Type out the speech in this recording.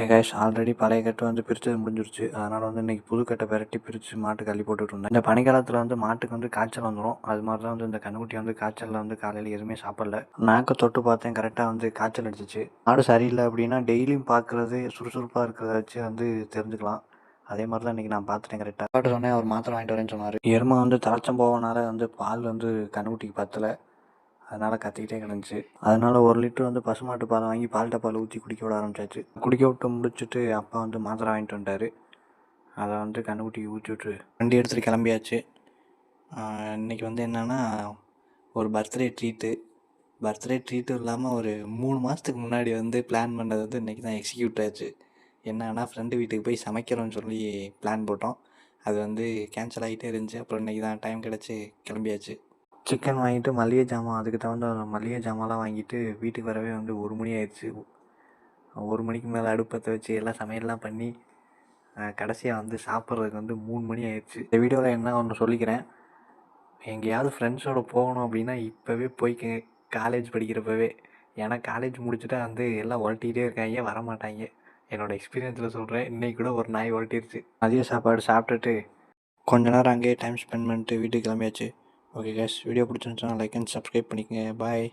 Cash already பழைய கட்டு வந்து பிரித்தது முடிஞ்சிருச்சு. அதனால் வந்து இன்றைக்கி புது கட்டை பெரட்டி பிரித்து மாட்டுக்கு அள்ளி போட்டுட்டு இருந்தேன். இந்த பனிக்காலத்தில் வந்து மாட்டுக்கு வந்து காய்ச்சல் வந்துடும். அது மாதிரி தான் வந்து இந்த கன்னுக்குட்டி வந்து காய்ச்சலில் வந்து காலையில் எதுவுமே சாப்பிடல. நாக்கை தொட்டு பார்த்தேன், கரெக்டாக வந்து காய்ச்சல் அடிச்சிச்சு. மாடு சரியில்லை அப்படின்னா டெய்லியும் பார்க்குறது சுறுசுறுப்பாக இருக்கிறத வச்சு வந்து தெரிஞ்சுக்கலாம். அதே மாதிரி தான் இன்றைக்கி நான் பார்த்துட்டேன். கரெக்டாக டாக்டர் சொன்னேன், அவர் மாத்திரை வாங்கிட்டு வரேன்னு சொன்னார். எருமை வந்து தலைச்சம் போவனால வந்து பால் வந்து கன்னுக்குட்டிக்கு பத்தலை. அதனால் கத்திக்கிட்டே கிடந்துச்சு. அதனால் 1 லிட்டர் வந்து பசுமாட்டு பாலை வாங்கி பால்ட்ட பால் ஊற்றி குடிக்க விட ஆரம்பிச்சாச்சு. குடிக்க விட்டு முடிச்சுட்டு அப்பா வந்து மாத்திரை வாங்கிட்டு வந்துட்டார். அதை வந்து கன்னுக்குட்டிக்கு ஊற்றி விட்டு வண்டி எடுத்துகிட்டு கிளம்பியாச்சு. இன்றைக்கி வந்து என்னென்னா ஒரு பர்த்டே ட்ரீட்டு இல்லாமல் ஒரு 3 மாதத்துக்கு முன்னாடி வந்து பிளான் பண்ணது வந்து இன்றைக்கி தான் எக்ஸிக்யூட் ஆச்சு. என்னன்னா ஃப்ரெண்டு வீட்டுக்கு போய் சமைக்கிறோன்னு சொல்லி பிளான் போட்டோம். அது வந்து கேன்சல் ஆகிட்டே இருந்துச்சு. அப்புறம் இன்றைக்கி தான் டைம் கிடச்சி கிளம்பியாச்சு. சிக்கன் வாங்கிட்டு மளிகை ஜாமான், அதுக்கு தகுந்த மளிகை ஜாமான்லாம் வாங்கிட்டு வீட்டுக்கு வரவே வந்து 1 மணி ஆயிடுச்சு. 1 மணிக்கு மேலே அடுப்பத்தை வச்சு எல்லாம் சமையல்லாம் பண்ணி கடைசியாக வந்து சாப்பிட்றதுக்கு வந்து 3 மணி ஆயிடுச்சு. இந்த வீடியோவில் என்ன ஒன்று சொல்லிக்கிறேன், எங்கேயாவது ஃப்ரெண்ட்ஸோடு போகணும் அப்படின்னா இப்போவே போய்க்கங்க, காலேஜ் படிக்கிறப்பவே. ஏன்னா காலேஜ் முடிச்சுட்டா வந்து எல்லாம் உழட்டிகிட்டே இருக்காங்க, வரமாட்டாங்க. என்னோடய எக்ஸ்பீரியன்ஸில் சொல்கிறேன். இன்றைக்கி கூட ஒரு நாய் உழட்டிருச்சு. மதிய சாப்பாடு சாப்பிட்டுட்டு கொஞ்ச நேரம் அங்கேயே டைம் ஸ்பெண்ட் பண்ணிட்டு வீட்டுக்கு கிளம்பியாச்சு. ஓகே கேஸ், வீடியோ பிடிச்சிருந்துச்சுன்னா லைக் அண்ட் சப்ஸ்கிரைப் பண்ணிக்கங்க. பாய்.